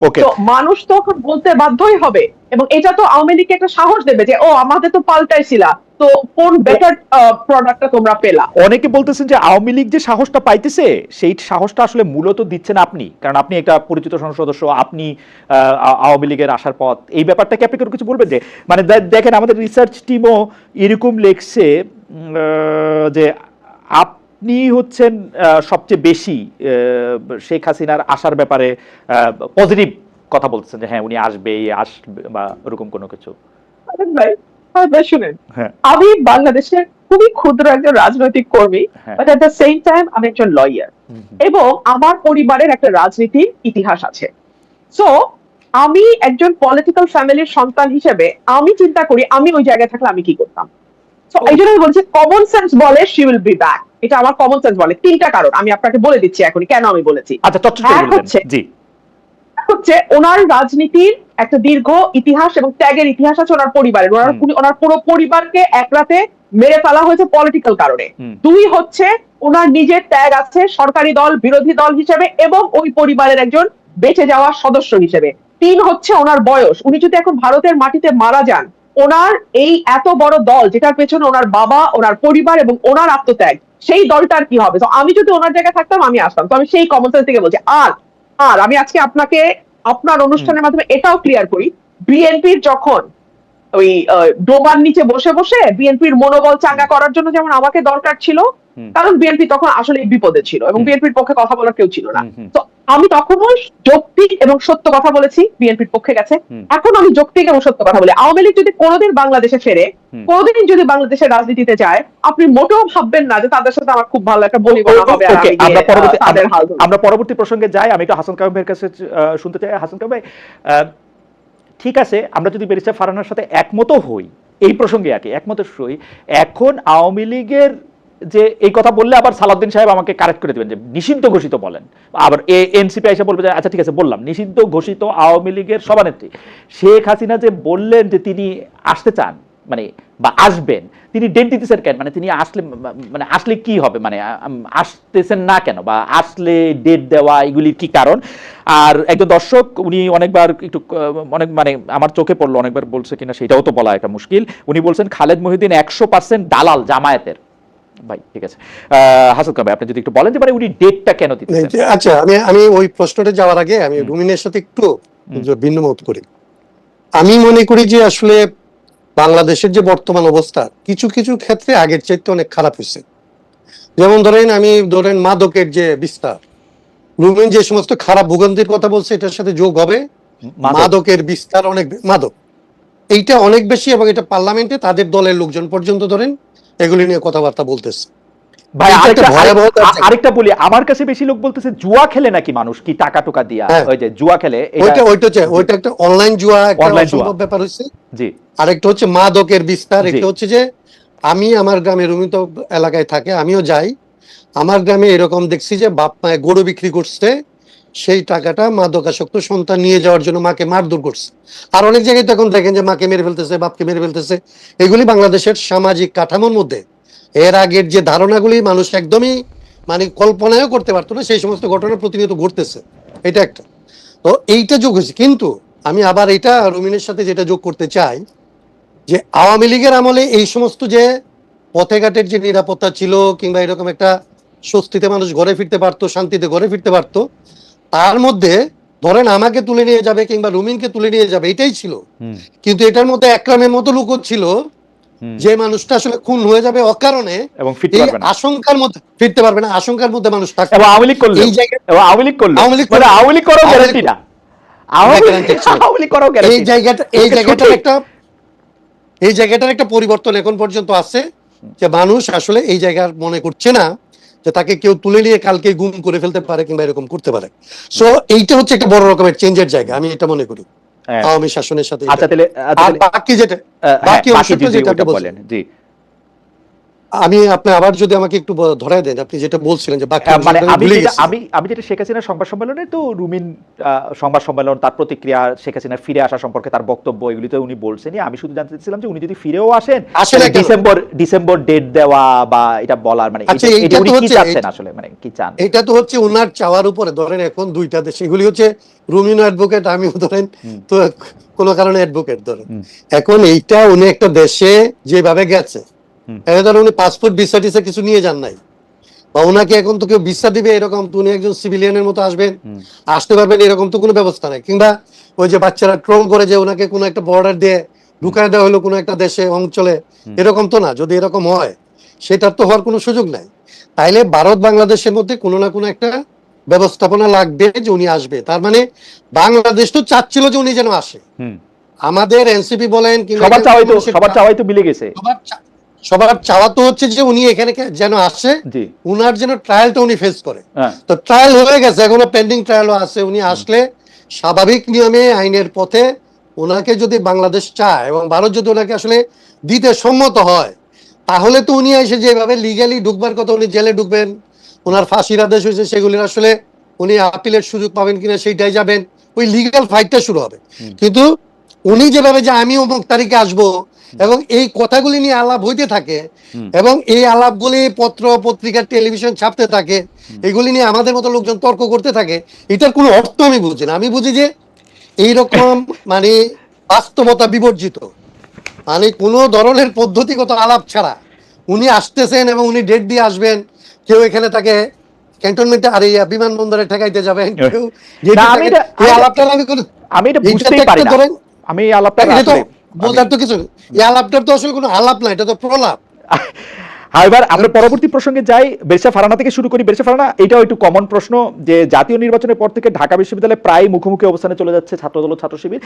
ওকে, তো মানুষ তো এখন বলতে বাধ্যই হবে, এবং এটা তো আওয়ামী লীগকে একটা সাহস দেবে যে ও আমাদের তো পাল্টাইছিলা, তো কোন বেটার প্রোডাক্টটা তোমরা পেলা। অনেকে বলতেছেন যে আওয়ামী লীগ যে সাহসটা পাইতেছে সেই সাহসটা আসলে মূলত দিচ্ছেন আপনি, কারণ আপনি একটা পরিচিত সংসদ সদস্য, আপনি আওয়ামী লীগের আসার পথ, এই ব্যাপারটাকে আপনি কিছু বলবেন যে মানে দেখেন আমাদের রিসার্চ টিমও এরকম লেখছে যে আপনি হচ্ছেন সবচেয়ে বেশি শেখ হাসিনার আসার ব্যাপারে পজিটিভ কথা বলতেছেন, যে হ্যাঁ উনি আসবে বা ওরকম কোনো কিছু। ভাই, ভাই শুনেন, হ্যাঁ, আমি বাংলাদেশের খুবই ক্ষুদ্র একজন রাজনৈতিক কর্মী, হ্যাঁ, but at the same time আমি একজন লয়ার, এবং আমার পরিবারের একটা রাজনীতির ইতিহাস আছে। সো আমি একজন পলিটিক্যাল ফ্যামিলির সন্তান হিসেবে আমি চিন্তা করি আমি ওই জায়গায় থাকলে আমি কি করতাম। সো এই জন্য আমি বলছি কমন সেন্স বলে শি উইল বি ব্যাক, এটা আমার কমন সেন্স বলে। তিনটা কারণ আমি আপনাকে বলে দিচ্ছি এখনই কেন আমি বলেছি। আচ্ছা চটচট করে এক বলবেন। হচ্ছে জি, ওনার রাজনীতির একটা দীর্ঘ ইতিহাস এবং ত্যাগের ইতিহাস আছে ওনার পরিবারের, ওনার পুরো পরিবারকে এক রাতে মেরে ফেলা হয়েছে পলিটিক্যাল কারণে। দুই হচ্ছে ওনার নিজের ত্যাগ আছে সরকারি দল বিরোধী দল হিসেবে এবং ওই পরিবারের একজন বেঁচে যাওয়া সদস্য হিসেবে। তিন হচ্ছে ওনার বয়স, উনি যদি এখন ভারতের মাটিতে মারা যান, ওনার এই এত বড় দল যেটার পেছনে ওনার বাবা, ওনার পরিবার এবং ওনার আত্মত্যাগ, সেই দলটার কি হবে। তো আমি যদি ওনার জায়গায় থাকতাম আমি আসতাম। তো আমি সেই কমন সেন্স থেকে বলছি। আর আর আমি আজকে আপনাকে আপনার অনুষ্ঠানের মাধ্যমে এটাও ক্লিয়ার করি, বিএনপির যখন ওই ডোবার নিচে বসে বসে বিএনপির মনোবল চাঙ্গা করার জন্য যেমন আমাকে দরকার ছিল, কারণ বিএনপি তখন আসলে বিপদে ছিল এবং বিএনপির পক্ষে কথা বলার কেউ ছিল না, তো আমি তখনও যৌক্তিক এবং সত্য কথা বলেছি, বিএনপির পক্ষে গেছে। এখন আমি যৌক্তিক এবং সত্য কথা বলি, আওয়ামী লীগ যদি কোনোদিন বাংলাদেশে ফেরে, কোনোদিন যদি বাংলাদেশের রাজনীতিতে যায়, আপনি মোটেও ভাববেন না যে তাদের সাথে আমার খুব ভালো একটা বলিবনা হবে। আমরা পরবর্তী প্রসঙ্গে যাই। আমি একটু হাসান কামাল ভাইয়ের কাছে শুনতে চাই। হাসান কামাল ভাই, ঠিক আছে, আমরা যদি ব্যারিস্টার ফারহানার সাথে একমত হই এই প্রসঙ্গে, একমত হই, এখন আওয়ামী লীগের যে এই কথা বললে আবার সালাউদ্দিন সাহেব আমাকে কারেক্ট করে দিবেন যে নিষিদ্ধ ঘোষিত বলেন, আবার এনসিপি এসে বলবে যে আচ্ছা ঠিক আছে বললাম নিষিদ্ধ ঘোষিত আওয়ামী লীগের সভানেত্রী শেখ হাসিনা যে বললেন যে তিনি আসতে চান মানে বা আসবেন, তিনি ডেট দিতেছেন কেন? মানে তিনি আসলে মানে আসলে কি হবে, মানে আসতেছেন না কেন, বা আসলে ডেট দেওয়া এগুলির কি কারণ? আর একজন দর্শক উনি অনেকবার একটু অনেক মানে আমার চোখে পড়লো, অনেকবার বলছে কিনা সেটাও তো বলা একটা মুশকিল। উনি বলছেন খালেদ মহিউদ্দিন 100% দালাল জামায়াতের। ভাই ঠিক আছে, হাসান কামাল আপনি যদি একটু বলেন যে মানে উনি ডেটটা কেন দিতেছেন। আচ্ছা, আমি ওই প্রশ্নটা যাওয়ার আগে আমি রুমিনের সাথে একটু ভিন্ন মত করি। আমি মনে করি যে আসলে বাংলাদেশের যে বর্তমান অবস্থা কিছু কিছু ক্ষেত্রে আগের চাইতে অনেক খারাপ হয়েছে। যেমন ধরেন মাদকের যে বিস্তার, রুমিন যে সমস্ত খারাপ ভোগান্তির কথা বলছে এটার সাথে যোগ হবে মাদকের বিস্তার, মাদক এইটা অনেক বেশি, এবং এটা পার্লামেন্টে তাদের দলের লোকজন পর্যন্ত ধরেন এগুলি নিয়ে কথাবার্তা বলতেছে। ভাই আরেকটা বলি, আমার কাছে বেশি লোক বলতেছে জুয়া খেলে নাকি মানুষ কি টাকা টোকা দিয়া, ওই যে জুয়া খেলে, ওইটা একটা অনলাইন জুয়া, একটা অসম্ভব ব্যাপার হচ্ছে। জি, আরেকটা হচ্ছে মাদকের বিস্তার। এটা হচ্ছে যে আমি আমার গ্রামে, রুমি তো এলাকায় থাকে, আমিও যাই, আমার গ্রামে এরকম দেখছি যে বাপ মায়ে গরু বিক্রি করছে, সেই টাকাটা মাদকাসক্ত সন্তান নিয়ে যাওয়ার জন্য মাকে মারধর করছে। আর অনেক জায়গায় তখন দেখেন যে মাকে মেরে ফেলতেছে, বাপকে মেরে ফেলতেছে। এগুলি বাংলাদেশের সামাজিক কাঠামোর মধ্যে এর আগের যে ধারণাগুলি মানুষ একদমই মানে কল্পনাও করতে পারতো না, সেই সমস্ত ঘটনা প্রতিনিয়ত ঘটতেছে। এটা একটা, তো এইটা যোগ হয়েছে। কিন্তু আমি আবার এটা রুমিনের সাথে যেটা যোগ করতে চাই যে আওয়ামী লীগের আমলে এই সমস্ত যে পথে ঘাটের যে নিরাপত্তা ছিল, কিংবা এরকম একটা স্বস্তিতে মানুষ ঘরে ফিরতে পারতো, শান্তিতে ঘরে ফিরতে পারতো, তার মধ্যে ধরেন আমাকে তুলে নিয়ে যাবে কিংবা রুমিনকে তুলে নিয়ে যাবে এটাই ছিল। কিন্তু এটার মধ্যে একরামের মতো লোক ছিল যে মানুষটা আসলে খুন হয়ে যাবে অকারণে এবং আশঙ্কার মধ্যে ফিরতে পারবে না, আশঙ্কার মধ্যে মানুষ থাকে। আওয়ামী লীগ করলো, আওয়ামী লীগ করলো, আওয়ামী লীগ করাও গ্যারান্টি না, এই জায়গাটার একটা পরিবর্তন এখন পর্যন্ত আছে, যে মানুষ আসলে এই জায়গা মনে করছে না যে তাকে কেউ তুলে নিয়ে কালকে গুম করে ফেলতে পারে কিংবা এরকম করতে পারে। সো এইটা হচ্ছে একটা বড় রকমের চেঞ্জের জায়গা, আমি এটা মনে করি আওয়ামী শাসনের সাথে। আচ্ছা তাহলে বাকি যেটা বাকি অংশটা যেটা আপনি বলেন, জি আমি আপনি আবার যদি আমাকে একটু ধরায় দেন, আপনি যেটা বলছিলেন যে বাকি মানে আমি যেটা শেখ হাসিনার সংবাদ সম্মেলনে তো রুমিন সংবাদ সম্মেলন, তার প্রতিক্রিয়া, শেখ হাসিনার ফিরে আসা সম্পর্কে তার বক্তব্য, এগুলিতে উনি বলছেন। আমি শুধু জানতে চাইছিলাম যে উনি যদি ফিরেও আসেন ডিসেম্বর ডেট দেওয়া বা এটা বলার মানে এটা উনি কি চাচ্ছেন আসলে, মানে কি চান? এটা তো হচ্ছে ওনার চাওয়ার উপরে। ধরেন এখন দুইটা দেশ, এগুলি হচ্ছে রুমিনো অ্যাডভোকেট, আমিও ধরেন তো কোনো কারণে অ্যাডভোকেট ধরেন। এখন এইটা উনি একটা দেশে যেভাবে গেছে, উনি পাসপোর্ট ভিসা টিসা কিছু নিয়ে যান নাই, বা ওনাকে এখন তো কেউ ভিসা দিবে এরকম তো উনি একজন সিভিলিয়ানের মতো আসবেন, আসতে পারবেন এরকম তো কোনো ব্যবস্থা নাই। কিংবা ওই যে বাচ্চারা ট্রোল করে যে ওনাকে কোনো একটা বর্ডার দিয়ে ঢুকায় দেওয়া হলো কোনো একটা দেশে অঞ্চলে, এরকম তো না। যদি এরকম হয় সেটার তো হওয়ার কোনো সুযোগ নাই। তাইলে ভারত বাংলাদেশের মধ্যে কোনো না কোনো একটা ব্যবস্থাপনা লাগবে যে উনি আসবে। তার মানে বাংলাদেশ তো চাচ্ছিল যে উনি যেন আসে। আমাদের এনসিপি বলেন, সবার চাওয়াই তো মিলে গেছে। সবার চাওয়া তো হচ্ছে যে উনি এখানে যেন আসে, উনার যেন ট্রায়ালটা উনি ফেস করে। তো ট্রায়াল হয়ে গেছে, এখনো পেন্ডিং ট্রায়ালও আছে। উনি আসলে স্বাভাবিক নিয়মে আইনের পথে ওনাকে যদি বাংলাদেশ চায় এবং ভারত যদি ওনাকে আসলে দিতে সম্মত হয়, তাহলে তো উনি এসে যেভাবে লিগালি ঢুকবার কথা, উনি জেলে ঢুকবেন, ওনার ফাঁসির আদেশ হয়েছে সেগুলির আসলে উনি আপিলের সুযোগ পাবেন কিনা সেইটাই যাবেন, ওই লিগাল ফাইটটা শুরু হবে। কিন্তু উনি যেভাবে যে আমি অমুক তারিখে আসবো এবং এই কথাগুলি নিয়ে আলাপ হইতে থাকে এবং এই আলাপগুলি পত্র পত্রিকা টেলিভিশন ছাপতে থাকে, এগুলি নিয়ে আমাদের মতো লোকজন তর্ক করতে থাকে, এটার কোনো অর্থ আমি বুঝি না। আমি বুঝি যে এইরকম মানে বাস্তবতা বিবর্জিত, মানে কোনো ধরনের পদ্ধতিগত আলাপ ছাড়া উনি আসতেছেন এবং উনি ডেট দিয়ে আসবেন। কেউ এখানে তাকে ক্যান্টনমেন্টে আর বিমানবন্দরে ঠেকাইতে যাবেন, কেউ এই আলাপটা আমি এটা বুঝতেই পারি না। আমি এই আলাপটা বোঝার তো কিছু, এই আলাপটার তো আসলে কোনো আলাপ না, এটা তো প্রলাপ। এবার আমরা পরবর্তী প্রসঙ্গে যাই। বেরসা ফারানা থেকে শুরু করি। বেরসা ফারানা, এটাও একটু কমন প্রশ্ন যে জাতীয় নির্বাচনের পর থেকে ঢাকা বিশ্ববিদ্যালয়ে প্রায় মুখোমুখি অবস্থানে চলে যাচ্ছে ছাত্রদল ও ছাত্র শিবির।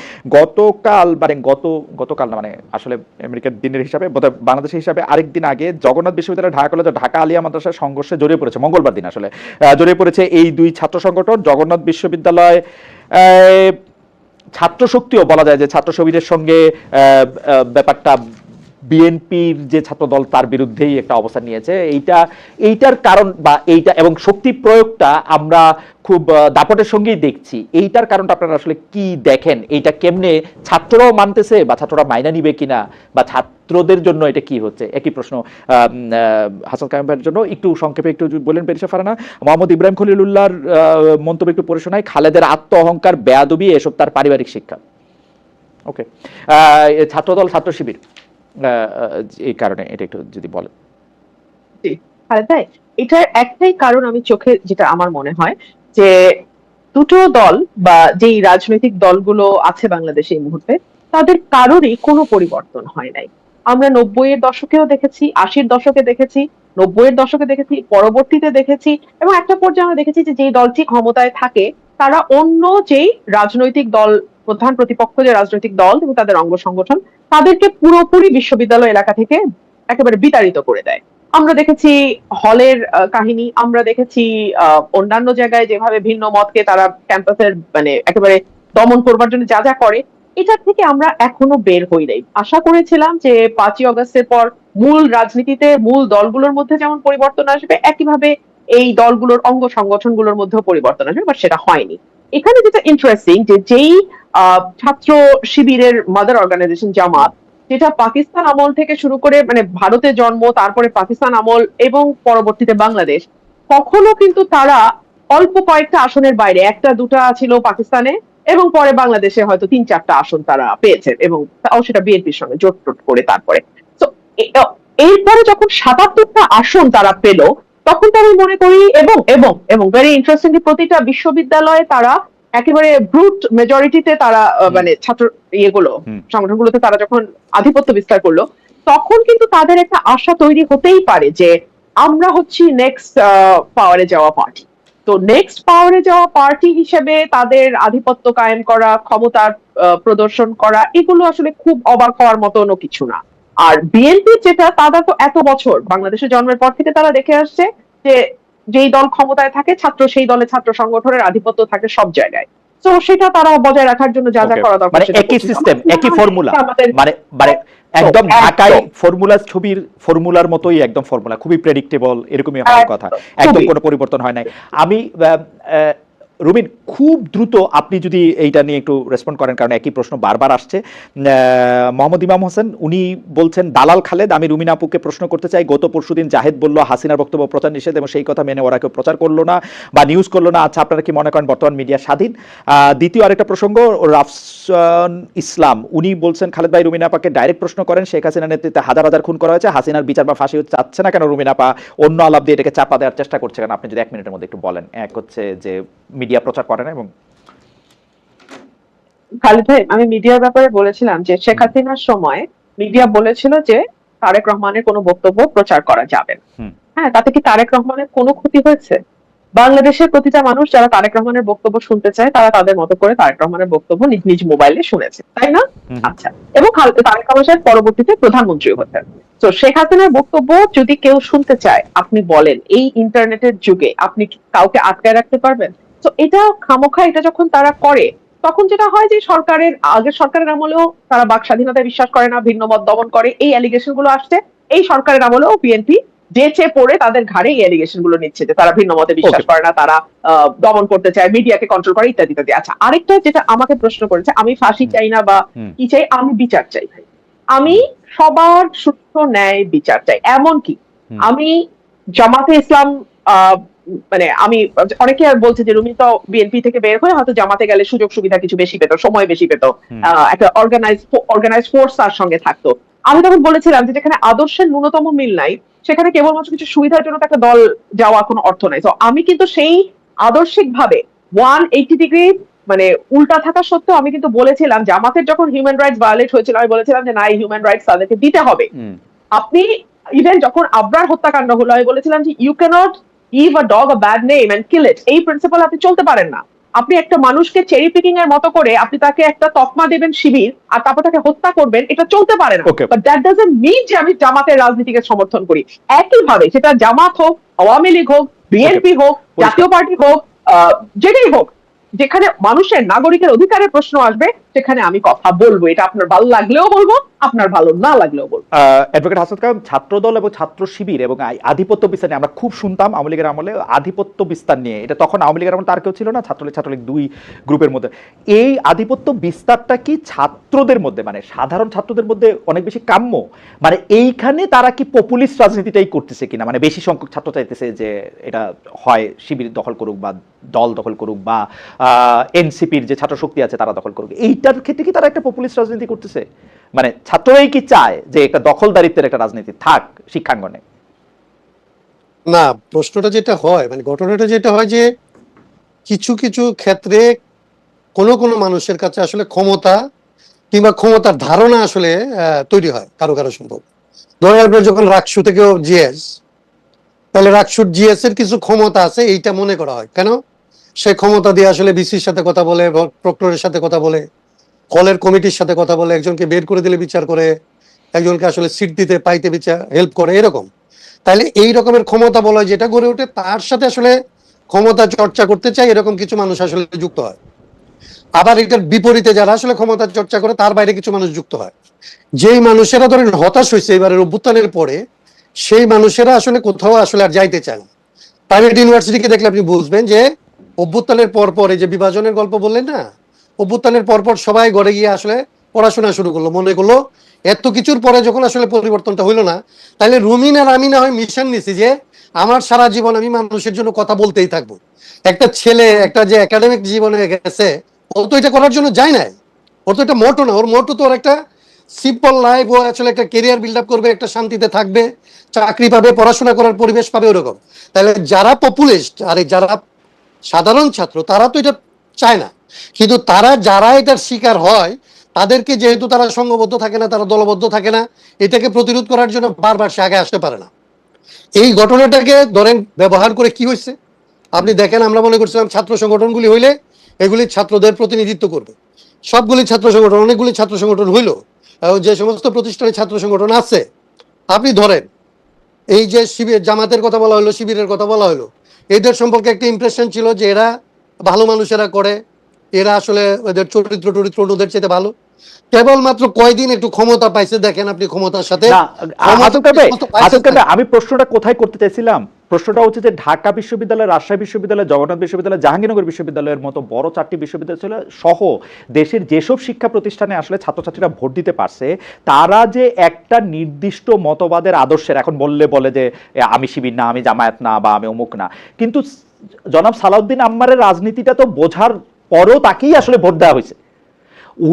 গতকাল না, মানে আসলে আমেরিকার দিনের হিসাবে বাংলাদেশের হিসাবে আরেকদিন আগে জগন্নাথ বিশ্ববিদ্যালয় ঢাকা কলেজ ঢাকা আলিয়া মাদ্রাসার সংঘর্ষে জড়িয়ে পড়েছে, মঙ্গলবার দিন আসলে জড়িয়ে পড়েছে এই দুই ছাত্র সংগঠন। জগন্নাথ বিশ্ববিদ্যালয় ছাত্র শক্তিও বলা যায় যে ছাত্র শিবিরের সঙ্গে ব্যাপারটা বিএনপির যে ছাত্র দল তার বিরুদ্ধেই একটা অবস্থান নিয়েছে। এইটার কারণ বা এইটা এবং শক্তি প্রয়োগটা আমরা খুব দাপটের সঙ্গেই দেখছি। এইটার কারণটা আপনারা আসলে কি দেখেন? এইটা কেমনে ছাত্ররাও মানতেছে বা ছাত্ররা মাইনা নিবে কিনা, বা ছাত্রদের জন্য এটা কি হচ্ছে? একই প্রশ্ন হাসান কায়েম ভাইয়ের জন্য। একটু সংক্ষেপে একটু বলেন বেরিসা ফারানা। মোহাম্মদ ইব্রাহিম খলিলুল্লাহর মন্তব্য একটু পড়ে শোনাই। খালেদের আত্ম অহংকার, বেয়াদবি, এসব তার পারিবারিক শিক্ষা। ওকে, ছাত্রদল ছাত্র শিবির এই কারণে এটা একটু যদি বলেন। এটার একটাই কারণ আমি চোখে যেটা আমার মনে হয় যে দুটো দল বা যেই রাজনৈতিক দলগুলো আছে বাংলাদেশে এই মুহূর্তে, তাদের কারোরই কোনো পরিবর্তন হয় নাই। আমরা 90-এর দশকেও দেখেছি, 80-র দশকে দেখেছি, 90-এর দশকে দেখেছি, পরবর্তীতে দেখেছি, এবং একটা পর্যায়ে আমরা দেখেছি যে যেই দলটি ক্ষমতায় থাকে তারা অন্য যেই রাজনৈতিক দল, প্রধান প্রতিপক্ষ যে রাজনৈতিক দল এবং তাদের অঙ্গ সংগঠন, তাদেরকে পুরোপুরি বিশ্ববিদ্যালয় এলাকা থেকে একেবারে বিতাড়িত করে দেয়। আমরা দেখেছি হলের কাহিনী, আমরা দেখেছি অন্যান্য জায়গায় যেভাবে ভিন্ন মতকে তারা ক্যাম্পাসের মানে একেবারে দমন করবার জন্য যা যা করে, এটার থেকে আমরা এখনো বের হই নাই। আশা করেছিলাম যে 5ই অগস্টের পর মূল রাজনীতিতে মূল দলগুলোর মধ্যে যেমন পরিবর্তন আসবে, একইভাবে এই দলগুলোর অঙ্গ সংগঠনগুলোর মধ্যেও পরিবর্তন আসবে, বাট সেটা হয়নি। এখানে যেটা ইন্টারেস্টিং যে যেই ছাত্র শিবিরের মাদার অর্গানাইজেশন জামাত, যেটা পাকিস্তান আমল থেকে শুরু করে মানে ভারতে জন্ম, তারপরে পাকিস্তান আমল এবং পরবর্তীতে বাংলাদেশ, কখনো কিন্তু তারা অল্প কয়েকটা আসনের বাইরে, একটা দুটা ছিল পাকিস্তানে এবং পরে বাংলাদেশে হয়তো 3-4টা আসন তারা পেয়েছে, এবং তাও সেটা বিএনপির সঙ্গে জোট টোট করে। তারপরে তো এরপরে যখন 77টা আসন তারা পেল, তখন তো আমি মনে করি এবং এবং এবং ভেরি ইন্টারেস্টিংলি প্রতিটা বিশ্ববিদ্যালয়ে তারা একেবারে ব্রুট মেজরিটিতে তারা মানে ছাত্র ইয়েগুলো সংগঠনগুলোতে তারা যখন আধিপত্য বিস্তার করলো, তখন কিন্তু তাদের একটা আশা তৈরি হতেই পারে যে আমরা হচ্ছি নেক্সট পাওয়ারে যাওয়া পার্টি। তো নেক্সট পাওয়ারে যাওয়া পার্টি হিসেবে তাদের আধিপত্য কায়েম করা, ক্ষমতার প্রদর্শন করা, এগুলো আসলে খুব অবাক হওয়ার মতনও কিছু না। আর বিএনপি যেটা, তারা তো এত বছর বাংলাদেশের জন্মের পর থেকে তারা দেখে আসছে যে যেই দল ক্ষমতায় থাকে ছাত্র সেই দলে ছাত্র সংগঠনের আধিপত্য থাকে সব জায়গায়। তো সেটা তারা বজায় রাখার জন্য যা যা করা দরকার মানে একই সিস্টেম, একই ফর্মুলা, মানে মানে একদম ঢাকায় ফর্মুলা ছবির ফর্মুলার মতোই একদম ফর্মুলা, খুবই প্রেডিক্টেবল, এরকমই হওয়ার কথা, একদম কোনো পরিবর্তন হয় নাই। আমি রুমিন, খুব দ্রুত আপনি যদি এইটা নিয়ে একটু রেসপন্ড করেন, কারণ একই প্রশ্ন বারবার আসছে। মোহাম্মদ ইমাম হোসেন উনি বলছেন, দালাল খালেদ, আমি রুমিন আপুকে প্রশ্ন করতে চাই, গত পরশুদিন জাহেদ বলল হাসিনার বক্তব্য প্রচার নিষেধ এবং সেই কথা মেনে ওরা কেউ প্রচার করলো না বা নিউজ করলো না। আচ্ছা, আপনারা কি মনে করেন বর্তমান মিডিয়া স্বাধীন? দ্বিতীয় আরেকটা প্রসঙ্গ, রাফসান ইসলাম উনি বলছেন, খালেদ ভাই রুমিন আপাকে ডাইরেক্ট প্রশ্ন করেন, শেখ হাসিনার নেতৃত্বে হাজার হাজার খুন করা হয়েছে, হাসিনার বিচার বা ফাঁসি চাচ্ছে না কেন রুমিন আপা? অন্য আলাপ দিয়ে এটাকে চাপা দেওয়ার চেষ্টা করছে কেন? আপনি যদি 1 মিনিটের মধ্যে একটু বলেন। এক হচ্ছে যে মিডিয়া প্রচার করে না, এবং খালিদ ভাই, আমি মিডিয়ার ব্যাপারে বলেছিলাম যে শেখ হাসিনার সময় মিডিয়া বলেছিল যে তারেক রহমানের কোনো বক্তব্য প্রচার করা যাবে না। হ্যাঁ, তাতে কি তারেক রহমানের কোনো ক্ষতি হয়েছে? বাংলাদেশের প্রতিটা মানুষ যারা তারেক রহমানের বক্তব্য শুনতে চায় তারা তাদের মতো করে তারেক রহমানের বক্তব্য নিজ নিজ মোবাইলে শুনেছে, তাই না? আচ্ছা, এবং তারেক রহমান সাহেব পরবর্তীতে প্রধানমন্ত্রী হতেন। তো শেখ হাসিনার বক্তব্য যদি কেউ শুনতে চায়, আপনি বলেন, এই ইন্টারনেটের যুগে আপনি কাউকে আটকায় রাখতে পারবেন? তো এটা খামোখা, এটা যখন তারা করে তখন যেটা হয় যে আগের সরকারের আমলেও তারা বাক স্বাধীনতায় বিশ্বাস করে না, ভিন্ন মত দমন করে, এই অ্যালিগেশন গুলো আসছে। এই সরকারের আমলেও বিএনপি যেচে পড়ে তাদের ঘাড়ে এই অ্যালিগেশন গুলো নিচ্ছে যে তারা ভিন্ন মতে বিশ্বাস করে না, তারা দমন করতে চায়, মিডিয়াকে কন্ট্রোল করে, ইত্যাদি ইত্যাদি। আচ্ছা, আরেকটা যেটা আমাকে প্রশ্ন করেছে, আমি ফাঁসি চাই না বা কি চাই, আমি বিচার চাই ভাই। আমি সবার সুস্থ ন্যায় বিচার চাই। এমনকি আমি জামাতে ইসলাম মানে আমি, অনেকে আর বলছে যে রুমি তো বিএনপি থেকে বের হয়ে হয়তো জামাতে গেলে সুযোগ সুবিধা কিছু বেশি পেত, সময় বেশি পেত, একটা অর্গানাইজ ফোর্স তার সঙ্গে থাকতো। আমি তখন বলেছিলাম যে যেখানে আদর্শের ন্যূনতম মিল নাই সেখানে কেবলমাত্র কিছু সুবিধার জন্য একটা দল যাওয়া কোনো অর্থ নাই। তো আমি কিন্তু সেই আদর্শিক ভাবে 180 ডিগ্রি মানে উল্টা থাকা সত্ত্বেও আমি কিন্তু বলেছিলাম জামাতের যখন হিউম্যান রাইটস ভায়োলেট হয়েছিল, আমি বলেছিলাম যে না, এই হিউম্যান রাইটস তাদেরকে দিতে হবে। আপনি ইভেন যখন আবরার হত্যাকাণ্ড হলো, আমি বলেছিলাম যে you can't give a dog a bad name and kill it, এই প্রিন্সিপাল আপনি চলতে পারেন না। আপনি একটা মানুষকে চেরি পিকিং এর মতো করে আপনি তাকে একটা তকমা দেবেন শিবির আর তারপর তাকে হত্যা করবেন, এটা চলতে পারে না। বাট দ্যাট ডাজন্ট মিন যে আমি জামাতের রাজনীতিকে সমর্থন করি। একইভাবে সেটা জামাত হোক, আওয়ামী লীগ হোক, বিএনপি হোক, জাতীয় পার্টি হোক, যেটাই হোক, যেখানে মানুষের নাগরিকের অধিকারের প্রশ্ন আসবে সেখানে আমি কথা বলবো। এটা আপনার ভালো লাগলেও বলবো, আপনার ভালো না লাগলেও বলবো। অ্যাডভোকেট হাসান কায়েম, ছাত্রদল এবং ছাত্র শিবির এবং আধিপত্য বিস্তার নিয়ে আমরা খুব শুনতাম আওয়ামী লীগের আমলে, আধিপত্য বিস্তার নিয়ে। এটা তখন আওয়ামী লীগের আমলে তার কেউ ছিল না, ছাত্রলীগ দুই গ্রুপের মধ্যে। এই আধিপত্য বিস্তারটা কি ছাত্রদের মধ্যে, মানে সাধারণ ছাত্রদের মধ্যে অনেক বেশি কাম্য? মানে এইখানে তারা কি পপুলিস্ট রাজনীতিটাই করতেছে কিনা? মানে বেশি সংখ্যক ছাত্র চাইতেছে যে এটা হয় শিবির দখল করুক বা দল দখল করুক বা এনসিপির যে ছাত্র শক্তি আছে তারা দখল করুক, এইটার ক্ষেত্রে কি তারা একটা পপুলিস্ট রাজনীতি করতেছে? মানে ছাত্ররাই কি চায় যে একটা দখলদারিত্বের একটা রাজনীতি থাক শিক্ষাঙ্গনে? না, প্রশ্নটা যেটা হয়, মানে ঘটনাটা যেটা হয় যে কিছু কিছু ক্ষেত্রে কোন কোন মানুষের কাছে আসলে ক্ষমতা কিংবা ক্ষমতার ধারণা আসলে তৈরি হয় কারো কারো সম্ভব। ধরেন আপনার যখন রাকসু থেকেও জিএস, তাহলে রাকসুর জিএস এর কিছু ক্ষমতা আছে এইটা মনে করা হয়। কেন? সে ক্ষমতা দিয়ে আসলে বিসির সাথে কথা বলে, প্রক্টরের সাথে কথা বলে, কলের কমিটির সাথে কথা বলে, একজনকে বের করে দিলে বিচার করে, একজনকে আসলে সিট দিতে পাইতে বিচার হেল্প করে, এরকম। তাহলে এই রকমের ক্ষমতা বলা হয় যেটা গড়ে ওঠে, তার সাথে আসলে ক্ষমতা চর্চা করতে চায় এরকম কিছু মানুষ আসলে যুক্ত হয়। আবার এটার বিপরীতে যারা আসলে ক্ষমতা চর্চা করে তার বাইরে কিছু মানুষ যুক্ত হয়। যেই মানুষেরা ধরেন হতাশ হয়েছে এবারের অভ্যুত্থানের পরে, সেই মানুষেরা আসলে কোথাও আসলে আর যাইতে চায় না। প্রাইভেট ইউনিভার্সিটিকে দেখলে আপনি বুঝবেন যে অভ্যুত্থানের পর পর এই যে বিভাজনের গল্প বললেন না, অভ্যুত্থানের পরপর সবাই ঘরে গিয়ে আসলে পড়াশোনা শুরু করলো, মনে করলো এত কিছুর পরে যখন আসলে পরিবর্তনটা হইলো না, তাহলে রুমিন আর আমি না হয় মিশন নিছি যে আমার সারা জীবন আমি মানুষের জন্য কথা বলতেই থাকবো। একটা ছেলে একটা যে একাডেমিক জীবনে গেছে, ও তো এটা করার জন্য যায় নাই, ওর তো এটা মোটো না। ওর মোটো তো ওর একটা সিম্পল লাইফ, ও আসলে একটা কেরিয়ার বিল্ড আপ করবে, একটা শান্তিতে থাকবে, চাকরি পাবে, পড়াশোনা করার পরিবেশ পাবে, ওরকম। তাহলে যারা পপুলিস্ট আর যারা সাধারণ ছাত্র তারা তো এটা চায় না, কিন্তু যারা এটার শিকার হয় তাদেরকে যেহেতু তারা সংঘবদ্ধ থাকে না, তারা দলবদ্ধ থাকে না, এটাকে প্রতিরোধ করার জন্য বারবার সে আগে আসতে পারে না। এই ঘটনাটাকে ধরেন ব্যবহার করে কি হয়েছে আপনি দেখেন। আমরা মনে করছিলাম ছাত্র সংগঠনগুলি হইলে এগুলি ছাত্রদের প্রতিনিধিত্ব করবে, সবগুলি ছাত্র সংগঠন, অনেকগুলি ছাত্র সংগঠন হইল, যে সমস্ত প্রতিষ্ঠানে ছাত্র সংগঠন আছে, আপনি ধরেন এই যে শিবির, জামাতের কথা বলা হলো, শিবিরের কথা বলা হলো, এদের সম্পর্কে একটা ইমপ্রেশন ছিল যে এরা ভালো মানুষেরা করে, এরা আসলে ওদের চরিত্র ওদের চেয়ে ভালো। কেবলমাত্র কয়দিন একটু ক্ষমতা পাইছে, দেখেন আপনি ক্ষমতার সাথে। আমি প্রশ্নটা কোথায় করতে চাইছিলাম, প্রশ্নটা হচ্ছে যে ঢাকা বিশ্ববিদ্যালয়, রাজশাহী বিশ্ববিদ্যালয়, জগন্নাথ বিশ্ববিদ্যালয়, জাহাঙ্গীরনগর বিশ্ববিদ্যালয়ের মতো বড় 4টি বিশ্ববিদ্যালয় সহ দেশের যেসব শিক্ষা প্রতিষ্ঠানে আসলে ছাত্রছাত্রীরা ভোট দিতে পারছে, তারা যে একটা নির্দিষ্ট মতবাদের আদর্শের, এখন বলে যে আমি শিবির না, আমি জামায়াত না, বা আমি অমুক না, কিন্তু জনাব সালাউদ্দিন আম্মারের রাজনীতিটা তো বোঝার পরও তাকেই আসলে ভোট দেওয়া হয়েছে।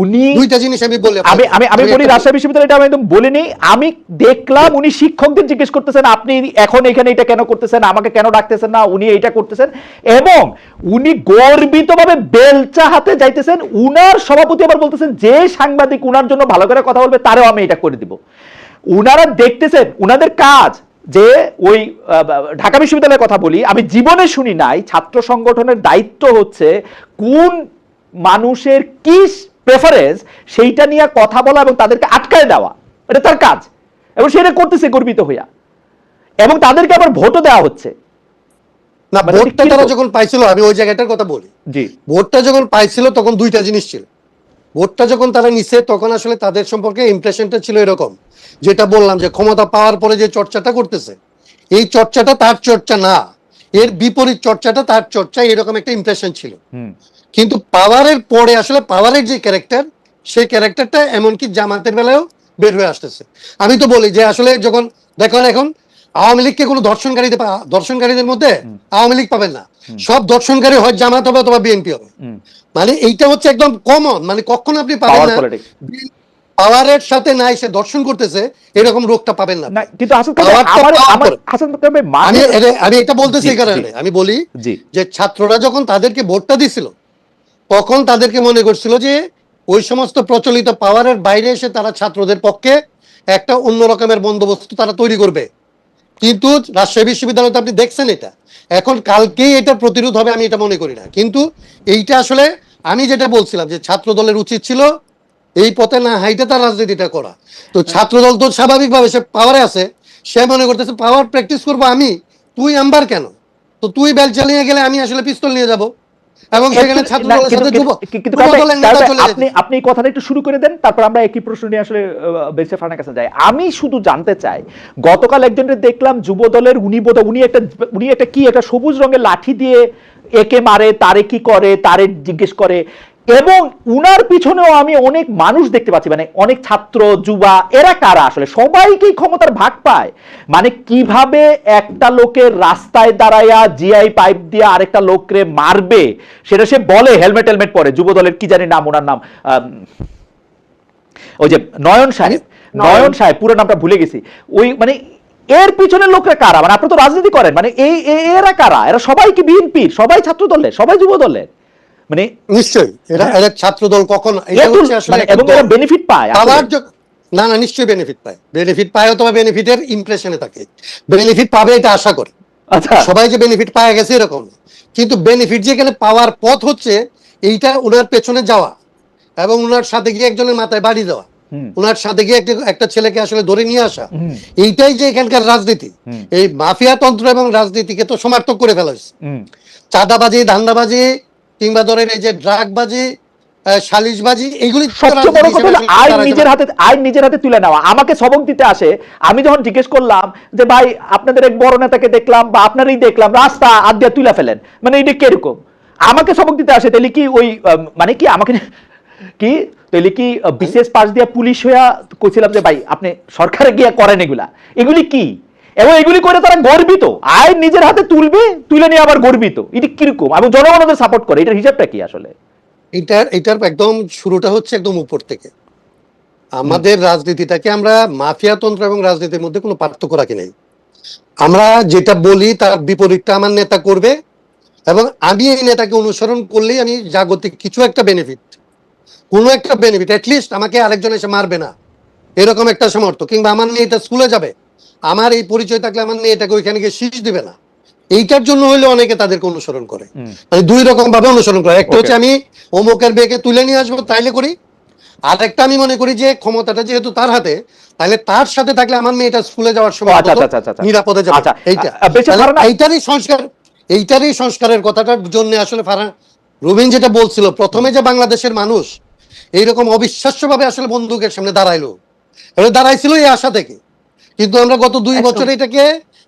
উনি দুইটা জিনিস আমি বলি, রাজশাহী বিশ্ববিদ্যালয়টা আমি একদম বলিনি, আমি দেখলাম উনি শিক্ষকদের জিজ্ঞেস করতেছেন আপনি এখন এখানে এটা কেন করতেছেন, আমাকে কেন ডাকতেছেন না, উনি এইটা করতেছেন, এবং উনি গর্বিতভাবে বেলচা হাতে যাইতেছেন। উনার সভাপতি আবার বলতেছেন যে সাংবাদিক উনার জন্য ভালো করে কথা বলবে তারেও আমি এটা করে দিব। উনারা দেখতেছেন, উনাদের কাজ যে ওই ঢাকা বিশ্ববিদ্যালয়ের কথা বলি, আমি জীবনে শুনি নাই ছাত্র সংগঠনের দায়িত্ব হচ্ছে কোন মানুষের কি প্রেফারেন্স সেইটা নিয়ে কথা বলা এবং তাদেরকে আটকায় দেওয়া, এটা তার কাজ, এবং সেটা করতেছে গর্বিত হইয়া, এবং তাদেরকে আবার ভোটও দেওয়া হচ্ছে না। ভোটটা তারা যখন পাইছিল, আমি ওই জায়গাটার কথা বলি, জি, ভোটটা যখন পাইছিল তখন দুইটা জিনিস ছিল। ভোটটা যখন তারা নিছে তখন আসলে তাদের সম্পর্কে ইমপ্রেশনটা ছিল এরকম, যেটা বললাম যে ক্ষমতা পাওয়ার পরে যে চর্চাটা করতেছে, এই চর্চাটা তার চর্চা না, এর বিপরীত চর্চাটা তার চর্চা, এরকম একটা ইমপ্রেশন ছিল। কিন্তু পাওয়ারের পরে আসলে পাওয়ারের যে ক্যারেক্টার, সেই ক্যারেক্টারটা এমনকি জামাতের বেলায়ও বের হয়ে আসতেছে। আমি তো বলি যে আসলে যখন দেখেন এখন আওয়ামী লীগকে কোনো দর্শনকারীদের মধ্যে আওয়ামী লীগ পাবেন না, সব দর্শনকারী হয় জামাত হবে অথবা বিএনপি হবে। মানে এইটা হচ্ছে একদম কমন, মানে কখনো আপনি পাবেন না পাওয়ারের সাথে নাই সে দর্শন করতেছে, এরকম রোগটা পাবেন না। কিন্তু আমি এটা বলতেছি এই কারণে, আমি বলি যে ছাত্ররা যখন তাদেরকে ভোটটা দিছিল তখন তাদেরকে মনে করছিল যে ওই সমস্ত প্রচলিত পাওয়ারের বাইরে এসে তারা ছাত্রদের পক্ষে একটা অন্য রকমের বন্দোবস্ত তারা তৈরি করবে। কিন্তু রাজশাহী বিশ্ববিদ্যালয়তে আপনি দেখছেন এটা, এখন কালকেই এটা প্রতিরোধ হবে আমি এটা মনে করি না। কিন্তু এইটা আসলে আমি যেটা বলছিলাম যে ছাত্র দলের উচিত ছিল এই পথে না হাইটে তার রাজনীতিটা করা। তো ছাত্র দল তো স্বাভাবিকভাবে সে পাওয়ারে আছে, সে মনে করতেছে পাওয়ার প্র্যাকটিস করবো আমি, তুই আম্বার কেন, তো তুই বেল চালিয়ে গেলে আমি আসলে পিস্তল নিয়ে যাব, এবং সেখানে ছাত্র দলের সাথে আপনি কথাটা একটু শুরু করে দেন, তারপর আমরা একই প্রশ্ন নিয়ে আসলে বেলচা ফারানার কাছে যাই। আমি শুধু জানতে চাই, গতকাল একজনের দেখলাম যুব দলের উনি একটা সবুজ রঙের লাঠি দিয়ে একে মারে, তারে কি করে, তারে জিজ্ঞেস করে, এবং উনার পিছনেও আমি অনেক মানুষ দেখতে পাচ্ছি, মানে অনেক ছাত্র যুবা, এরা কারা আসলে সবাইকেই ক্ষমতার ভাগ পায়, মানে কিভাবে একটা লোকের রাস্তায় দাঁড়াইয়া জিআই পাইপ দিয়ে আরেকটা লোকরে মারবে সেটা সে বলে, হেলমেট পরে, যুব দলের কি জানি নাম, ওনার নাম ওই যে নয়ন সাহেব, পুরো নামটা ভুলে গেছি, ওই মানে এর পিছনের লোকরা কারা, মানে আপনারা তো রাজনীতি করেন, মানে এরা কারা, এরা সবাই কি বিএনপির, সবাই ছাত্র দলের, সবাই যুব দলের, মানে নিশ্চয়ই এরা ছাত্র দল কখন বেনিফিট পায়, না নিশ্চয়ই বেনিফিট পায় অথবা বেনিফিটের ইমপ্রেশনে থাকে, বেনিফিট পাবে এটা আশা করে। সবাই যে বেনিফিট পায় গেছে এরকম, কিন্তু বেনিফিট যেখানে পাওয়ার পথ হচ্ছে এইটা ওনার পেছনে যাওয়া এবং ওনার সাথে গিয়ে একজনের মাথায় বাড়ি দেওয়া, ওনার সাথে গিয়ে একটা ছেলেকে আসলে ধরে নিয়ে আসা, এইটাই যে এখানকার রাজনীতি। এই মাফিয়া তন্ত্র এবং রাজনীতিকে তো সমার্থক করে ফেলা হয়েছে। চাঁদাবাজি, ধান্দাবাজি, কিংবা ধরেন এই যে ড্রাগবাজি, সালিশবাজি, এইগুলি সবচেয়ে বড় কথা হলো আইন নিজের হাতে তুলে নেওয়া। আমাকে সবক দিতে আসে, আমি যখন জিজ্ঞেস করলাম যে ভাই আপনাদের এক বড় নেতাকে দেখলাম বা আপনারই দেখলাম রাস্তা আদ্যা তুলে ফেলেন, মানে এটা কিরকম, আমাকে সবক দিতে আসে, তাহলে কি ওই মানে কি আমাকে কি তাহলে কি বিশেষ পাশ দিয়ে পুলিশ হইয়া কইছিলাম যে ভাই আপনি সরকারে গিয়া করেন এগুলি কি, এবং এগুলি করে তারা গর্বিত, আইন নিজের হাতে তুলে নিয়ে আবার গর্বিত, এটা কিরকম, এবং জনগণদের সাপোর্ট করে, এটার হিসাবটা কি আসলে? এটার একদম শুরুটা হচ্ছে একদম উপর থেকে। আমাদের রাজনীতিটাকে আমরা মাফিয়াতন্ত্র এবং রাজনীতির মধ্যে কোনো পার্থক্য রাখি নাই। আমরা যেটা বলি তার বিপরীতটা আমার নেতা করবে, এবং আমি এই নেতাকে অনুসরণ করলেই আমি জাগতিক কিছু একটা বেনিফিট, কোনো একটা বেনিফিট, অ্যাটলিস্ট আমাকে আরেকজন এসে মারবে না এরকম একটা সামর্থ্য, কিংবা আমার মেয়েটা স্কুলে যাবে, আমার এই পরিচয় থাকলে আমার মেয়েটাকে ওইখানে গিয়ে শীষ দিবে না, এইটার জন্য হইলে অনেকে তাদেরকে অনুসরণ করে। মানে দুই রকম ভাবে অনুসরণ করে, একটা হচ্ছে আমি অমুকের মেয়েকে তুলে নিয়ে আসবো তাইলে করি, আর একটা আমি মনে করি যে ক্ষমতাটা যেহেতু তার হাতে, তাহলে তার সাথে থাকলে আমার মেয়েটা স্কুলে যাওয়ার সময় নিরাপদে যাবে। এইটারই সংস্কারের কথাটার জন্য আসলে রুবিন যেটা বলছিল প্রথমে যে বাংলাদেশের মানুষ এইরকম অবিশ্বাস্য ভাবে আসলে বন্দুকের সামনে দাঁড়াইলো, এটা দাঁড়াইছিল এই আশা থেকে, কিন্তু আমরা গত 2 বছরে এটাকে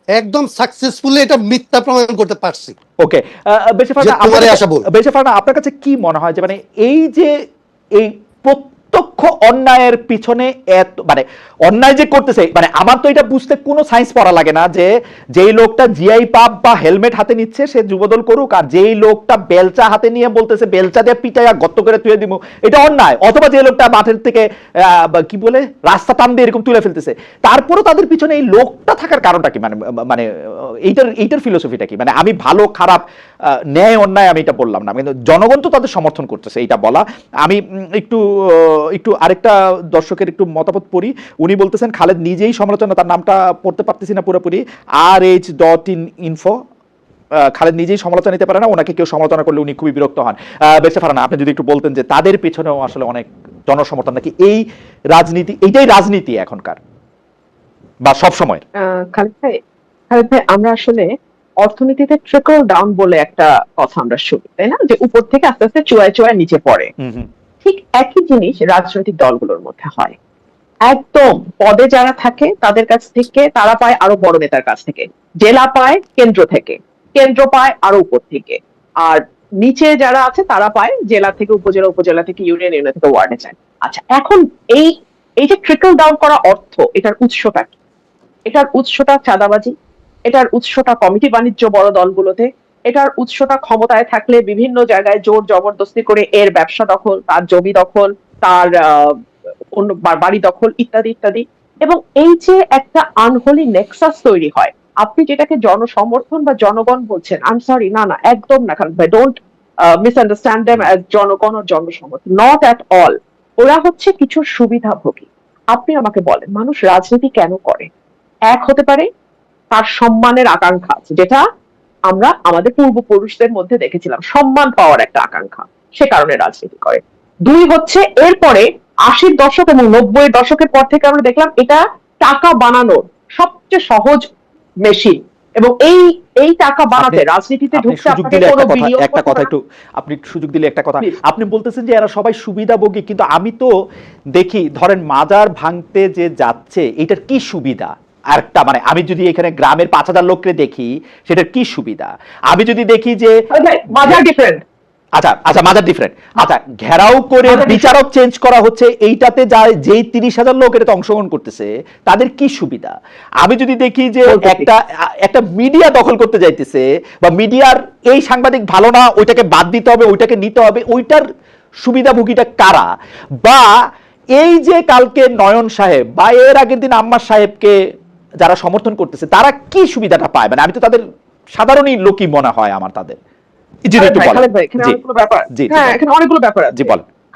একদম সাকসেসফুলি এটা মিথ্যা প্রমাণ করতে পারছি। ওকে, আপনার কাছে কি মনে হয় যে মানে এই যে এই প্রত্যক্ষ অন্যায়ের পিছনে এত মানে অন্যায় যে করতেছে, মানে আমার তো এটা বুঝতে কোনো সায়েন্স পড়া লাগে না যে যেই লোকটা জিআই পাপ বা হেলমেট হাতে নিচ্ছে সে যুবদল করুক, আর যেই লোকটা বেলচা হাতে নিয়ে বলতেছে বেলচা দিয়ে পিটাইয়া গর্ত করে তুলে দিব এটা অন্যায়, অথবা যে লোকটা মাঠের থেকে কি বলে রাস্তা টান দিয়ে এরকম তুলে ফেলতেছে, তারপরও তাদের পিছনে এই লোকটা থাকার কারণটা কি? মানে মানে এইটার ফিলোসফিটা কি? মানে আমি ভালো খারাপ ন্যায় অন্যায় আমি এটা বললাম না, কিন্তু জনগণ তো তাদের সমর্থন করতেছে এইটা বলা। আমি একটু আরেকটা দর্শকের একটু মতামত পড়ি। উনি বলতেছেন খালেদ নিজেই সমালোচনা, তার নামটা পড়তে পারতেছি না পুরোপুরি, RH.info, খালেদ নিজেই সমালোচনা নিতে পারে না, ওনাকে কেউ সমালোচনা করলে উনি খুবই বিরক্ত হন। বেঁচে ফারানা, আপনি যদি একটু বলতেন যে তাদের পিছনেও আসলে অনেক জনসমর্থন নাকি এই রাজনীতি, এইটাই রাজনীতি এখনকার বা সব সময়? খালেদ ভাই আমরা আসলে অর্থনীতিতে ট্রিকল ডাউন বলে একটা কথা আমরা শুনি, তাই না, যে উপর থেকে আস্তে আস্তে চুয়ায় চুয়ায় নিচে পড়ে। ঠিক একই জিনিস রাজনৈতিক দলগুলোর মধ্যে হয়। একদম পদে যারা থাকে তাদের কাছ থেকে তারা পায় আরো বড় নেতার কাছ থেকে, জেলা পায় কেন্দ্র থেকে, কেন্দ্র পায় আরো উপর থেকে, আর নিচে যারা আছে তারা পায় জেলা থেকে উপজেলা, উপজেলা থেকে ইউনিয়ন, ইউনিয়ন থেকে ওয়ার্ডে যায়। আচ্ছা, এখন এই যে ট্রিকল ডাউন করা অর্থ, এটার উৎসটা কি? এটার উৎসটা চাঁদাবাজি, এটার উৎসটা কমিটি বাণিজ্য বড় দলগুলোতে, এটার উৎসটা ক্ষমতায় থাকলে বিভিন্ন জায়গায় জোর জবরদস্তি করে এর ব্যবসা দখল, তার জমি দখল, তার অন্য বাড়ি দখল, ইত্যাদি ইত্যাদি। এবং এই যে একটা আনহোলি নেক্সাস তৈরি হয়, আপনি যেটাকে জনসমর্থন বা জনগণ বলছেন, আই এম সরি, না না, একদম না খালেদ ভাই, ডোন্ট মিসআন্ডারস্ট্যান্ড দেম অ্যাজ জনগণ ও জনসমর্থন, নট অ্যাট অল। ওরা হচ্ছে কিছু সুবিধাভোগী। আপনি আমাকে বলেন, মানুষ রাজনীতি কেন করে? এক হতে পারে তার সম্মানের আকাঙ্ক্ষা, যেটা আমরা আমাদের পূর্বপুরুষদের মধ্যে দেখেছিলাম, সম্মান পাওয়ার একটা আকাঙ্ক্ষা, সে কারণে রাজনীতি করে। 2 হচ্ছে এরপরে 80-র দশক এবং 90-এর দশকের পর থেকে আমরা দেখলাম এটা টাকা বানানোর সবচেয়ে সহজ মেশিন, এবং এই টাকা বানাতে রাজনীতিতে ঢুকতে একটা কথা একটু আপনি সুযোগ দিলে একটা কথা, আপনি বলতেছেন যে এরা সবাই সুবিধাভোগী, কিন্তু আমি তো দেখি ধরেন মাজার ভাঙতে যে যাচ্ছে এটার কি সুবিধা? আরেকটা মানে আমি যদি এখানে গ্রামের 5000 লোককে দেখি সেটার কি সুবিধা? আমি যদি দেখি যে মাজার ডিফারেন্ট, আচ্ছা মাজার ডিফারেন্ট, আচ্ছা ঘেরাও করে বিচারক চেঞ্জ করা হচ্ছে, এইটাতে যায় যেই 30,000 লোক এটাতে অংশগ্রহণ করতেছে তাদের কি সুবিধা? আমি যদি দেখি যে একটা মিডিয়া দখল করতে যাইতেছে, বা মিডিয়ার এই সাংবাদিক ভালো না, ওইটাকে বাদ দিতে হবে, ওইটাকে নিতে হবে, ওইটার সুবিধাভোগীটা কারা? বা এই যে কালকে নয়ন সাহেব বা এর আগের দিন আম্মার সাহেবকে যারা সমর্থন করতেছে তারা কি সুবিধাটা পায়? মানে আমি তো তাদের সাধারণই লোকই মনে হয় আমার তাদের।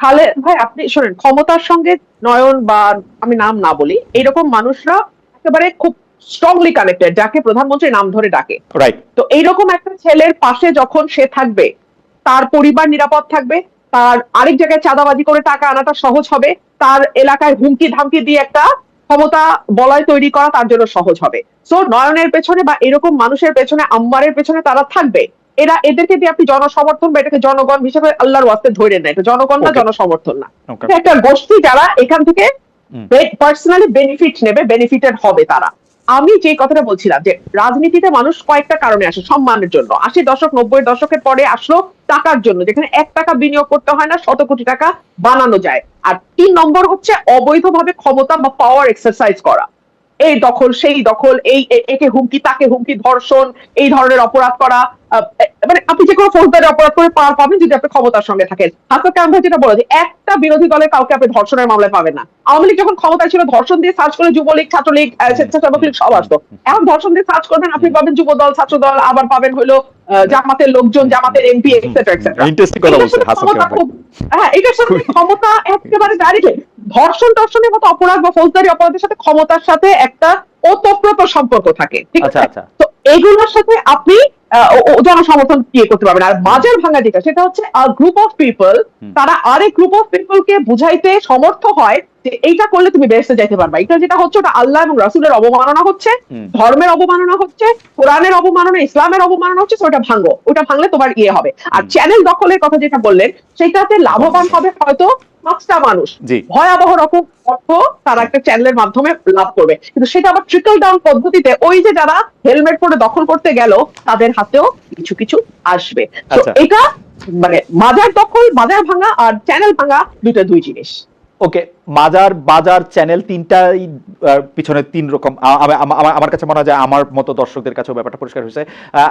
খালেদ ভাই আপনি শোনেন, ক্ষমতার সঙ্গে নয়ন বা আমি নাম না বলি, এইরকম মানুষরা একেবারে খুব স্ট্রংলি কানেক্টেড, যাকে প্রধানমন্ত্রী নাম ধরে ডাকে। তো এইরকম একটা ছেলের পাশে যখন সে থাকবে, তার পরিবার নিরাপদ থাকবে, তার আরেক জায়গায় চাঁদাবাজি করে টাকা আনাটা সহজ হবে, তার এলাকায় হুমকি ধামকি দিয়ে একটা ক্ষমতা বলয় তৈরি করা তার জন্য সহজ হবে। সো নয়নের পেছনে বা এরকম মানুষের পেছনে, আম্বারের পেছনে তারা থাকবে। এদেরকে দিয়ে আপনি জনসমর্থন বা এটাকে জনগণ হিসেবে আল্লাহর ওয়াস্তে ধরে নেয়, এটা জনগণ না, জনসমর্থন না, একটা গোষ্ঠী যারা এখান থেকে পার্সোনালি বেনিফিট নেবে, বেনিফিটেড হবে তারা। আমি যে কথাটা বলছিলাম যে রাজনীতিতে মানুষ কয়েকটা কারণে আসে, সম্মানের জন্য। 80 দশক 90-এর দশকের পরে আসলো টাকার জন্য, যেখানে 1 টাকা বিনিয়োগ করতে হয় না, 100 কোটি টাকা বানানো যায়। আর 3 নম্বর হচ্ছে অবৈধভাবে ক্ষমতা বা পাওয়ার এক্সারসাইজ করা, এই দখল সেই দখল, এই একে হুমকি তাকে হুমকি, ধর্ষণ, এই ধরনের অপরাধ করা। মানে আপনি যে কোনো ফৌজদারি অপরাধ করে পার পাবেন যদি আপনি ক্ষমতার সঙ্গে থাকেন। হাসান কামাল ভাই যেটা বলে যে একটা বিরোধী দলের কাউকে আপনি ধর্ষণের মামলায় পাবেন না। আওয়ামী লীগ যখন ক্ষমতায় ছিল ধর্ষণ দিয়ে সার্চ করে যুবলীগ, ছাত্রলীগ, স্বেচ্ছাসেবক লীগ সব আসতো। এখন ধর্ষণ দিয়ে সার্চ করবেন, আপনি পাবেন যুব দল, ছাত্র দল, আবার পাবেন হলো জামাতের লোকজন, জামাতের এমপি, এটসেট্রা এটসেট্রা। হ্যাঁ, এটার সাথে ক্ষমতা একেবারে ডাইরেক্টলি, ধর্ষণ টর্ষণের মতো অপরাধ বা ফৌজদারি অপরাধের সাথে ক্ষমতার সাথে একটা ওতপ্রোত সম্পর্ক থাকে, ঠিক আছে? তো এইগুলোর সাথে আপনি জনসমর্থন দিয়ে করতে পারবেন। আর মাজার ভাঙা যেটা, সেটা হচ্ছে গ্রুপ অফ পিপল, তারা আরেক গ্রুপ অফ পিপল কে বুঝাইতে সমর্থ হয় যে এইটা করলে তুমি বেহেশতে যাইতে পারবা, এটা যেটা হচ্ছে ওটা আল্লাহ এবং রাসূলের অবমাননা হচ্ছে, ধর্মের অবমাননা হচ্ছে, কোরআনের অবমাননা, ইসলামের অবমাননা হচ্ছে, ওটা ভাঙো, ওটা ভাঙলে তোমার ইয়ে হবে। আর চ্যানেল দখলের কথা যেটা বললেন, সেটাতে লাভবান হবে হয়তো 5টা মানুষ, ভয়াবহ রকম অর্থ তারা একটা চ্যানেলের মাধ্যমে লাভ করবে, কিন্তু সেটা আবার ট্রিকল ডাউন পদ্ধতিতে ওই যে যারা হেলমেট পরে দখল করতে গেল তাদের হাতেও কিছু কিছু আসবে। তো এটা মানে মাজার দখল, মাজার ভাঙা আর চ্যানেল ভাঙা দুই জিনিস। ওকে, মাজার, বাজার, চ্যানেল তিনটাই পিছনে তিন রকম। আমার কাছে মনে হয় যে আমার মতো দর্শকদের কাছেও ব্যাপারটা পরিষ্কার হয়েছে।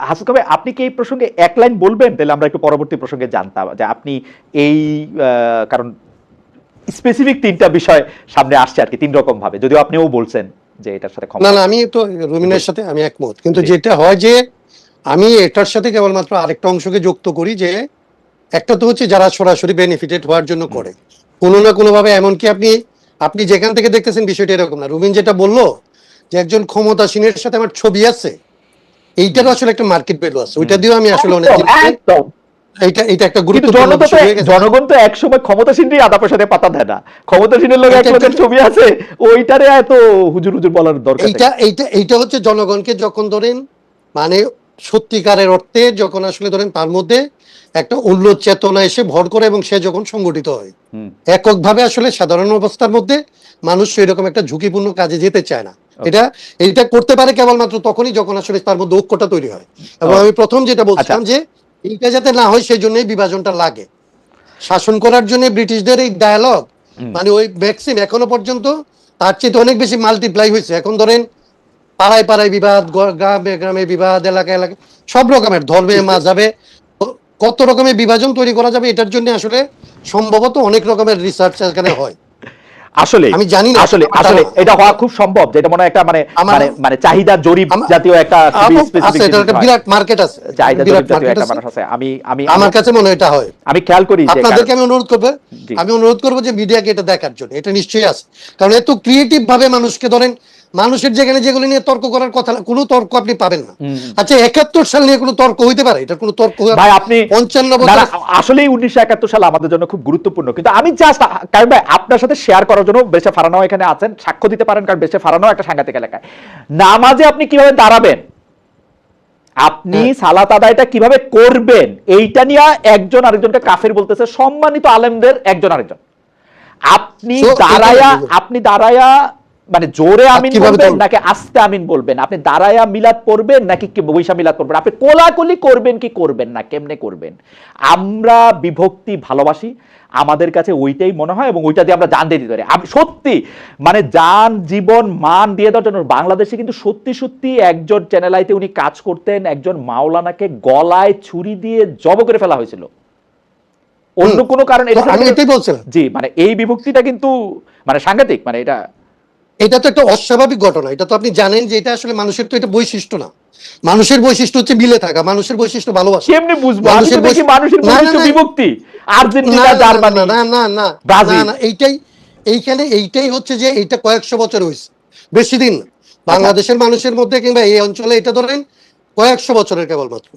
হাসান কবে, আপনি কি এই প্রসঙ্গে এক লাইন বলবেন? তাহলে আমরা একটু পরবর্তী প্রসঙ্গে জানতাম যে আপনি এই কারণ স্পেসিফিক তিনটা বিষয় সামনে আসছে আর কি, তিন রকম ভাবে, যদিও আপনিও বলছেন যে এটার সাথে না না, আমি তো রুমিনের সাথে আমি একমত, কিন্তু যেটা হয় যে আমি এটার সাথে কেবলমাত্র আরেকটা অংশকে যুক্ত করি, যে একটা তো হচ্ছে যারা সরাসরি বেনিফিটেড হওয়ার জন্য করে কোনো না কোনো ভাবে, এমনকি আপনি যেখান থেকে দেখতেছেন বিষয়টা এরকম না। রুমিন যেটা বললো যে একজন ক্ষমতাসীনের সাথে আমার ছবি আছে, এইটারও আসলে একটা মার্কেট ভ্যালু আছে, ওইটা দিয়েও আমি আসলে অনেক এটা একটা গুরুত্বপূর্ণ বিষয় হয়ে গেছে। জনগণ তো একসময় ক্ষমতাসীনই আদা পয়সা দিয়ে পাতা দেয় না, ক্ষমতাসীনের লোক এক লোকের ছবি আছে, ওইটারে এত হুজুর হুজুর বলার দরকার। এইটা হচ্ছে জনগণকে যখন ধরেন মানে সত্যিকারের অর্থে যখন আসলে ধরেন তার মধ্যে একটা উল্লোড চেতনা এসে ভর করে এবং সে যখন সংগঠিত হয় এককভাবে, আসলে সাধারণ অবস্থার মধ্যে মানুষ এরকম একটা ঝুঁকিপূর্ণ কাজে যেতে চায় না। এটা করতে পারে কেবলমাত্র তখনই যখন আসলে তার মধ্যে ঐক্যটা তৈরি হয়। এবং আমি প্রথম যেটা বলছিলাম যে এইটা যাতে না হয় সেই জন্যই বিভাজনটা লাগে। শাসন করার জন্য ব্রিটিশদের এই ডায়ালগ মানে ওই ভ্যাকসিন এখনো পর্যন্ত তার চেয়ে অনেক বেশি মাল্টিপ্লাই হয়েছে। এখন ধরেন পাড়ায় পাড়ায় বিবাদ, গ্রামে গ্রামে বিবাদ, এলাকায় এলাকায় সব রকমের, ধর্মে মাঝাবে কত রকমের বিভাজন তৈরি করা যাবে, এটার জন্য আসলে সম্ভবত অনেক রকমের রিসার্চ এখানে হয়। আসলে আমি জানি না, আসলে এটা হওয়া খুব সম্ভব, যেটা মনে হয় একটা মানে চাহিদা জরিপ জাতীয় একটা বিরাট মার্কেট আছে, চাহিদা জরিপ জাতীয় একটা মানুষ আছে। আমি আমার কাছে মনে হয় এটা হয়। আমি খেয়াল করি আপনাদেরকে আমি অনুরোধ করব যে মিডিয়াকে এটা দেখার জন্য, এটা নিশ্চয়ই আছে, কারণ এত ক্রিয়েটিভ ভাবে মানুষকে ধরেন মানুষের যেখানে যেগুলো নিয়ে তর্ক করার কথা, কোনো তর্ক আপনি পাবেন না। আচ্ছা 71 সাল নিয়ে কোনো তর্ক হইতে পারে? এটা কোনো তর্ক ভাই, আপনি 55 বছর, আসলেই 1971 সাল আমাদের জন্য খুব গুরুত্বপূর্ণ, কিন্তু আমি জাস্ট কারণ ভাই আপনার সাথে শেয়ার করার জন্য, বেশে ফারানাও এখানে আছেন, সাক্ষ্য দিতে পারেন, কারণ বেশে ফারানাও একটা সাংঘাতিক এলাকায় নামাজে আপনি কিভাবে দাঁড়াবেন, আপনি সালাত আদায়টা কিভাবে করবেন, এইটা নিয়ে একজন আরেকজনকে কাফের বলতেছে, সম্মানিত আলেমদের একজন আরেকজন। আপনি দাঁড়ায়া মানে জোরে আমিন বলবেন নাকি আস্তে আমিন বলবেন, আপনি দাঁড়ায়া মিলাদ পড়বেন নাকি বৈশা মিলাদ পড়বেন, আপনি কোলাকুলি করবেন কি করবেন না, কেমনে করবেন। আমরা বিভক্তি ভালোবাসি, আমাদের কাছে ওইটাই মনে হয় এবং ওইটা দিয়ে আমরা জান দিয়ে দিতে পারি। সত্যি মানে জান জীবন মান দিয়ে দেওয়ার জন্য বাংলাদেশে কিন্তু সত্যি সত্যি একজন চ্যানেল আইতে উনি কাজ করতেন, একজন মাওলানাকে গলায় ছুরি দিয়ে জব করে ফেলা হয়েছিল, অন্য কোনো কারণ। জি, মানে এই বিভক্তিটা কিন্তু মানে সাংঘাতিক, মানে এটা তো একটা অস্বাভাবিক ঘটনা। এটা তো আপনি জানেন যে এটা আসলে মানুষের তো এটা বৈশিষ্ট্য না। মানুষের বৈশিষ্ট্য হচ্ছে মিলে থাকা, মানুষের বৈশিষ্ট্য ভালোবাসা। কেমনে বুঝবো মানুষের বৈশিষ্ট্য বিভক্তি? আর্জেন্টিনা, জার্মানি, না না না না, এইটাই হচ্ছে যে এইটা কয়েকশো বছর হয়েছে, বেশি দিন না। বাংলাদেশের মানুষের মধ্যে কিংবা এই অঞ্চলে এটা ধরেন কয়েকশো বছরের কেবলমাত্র।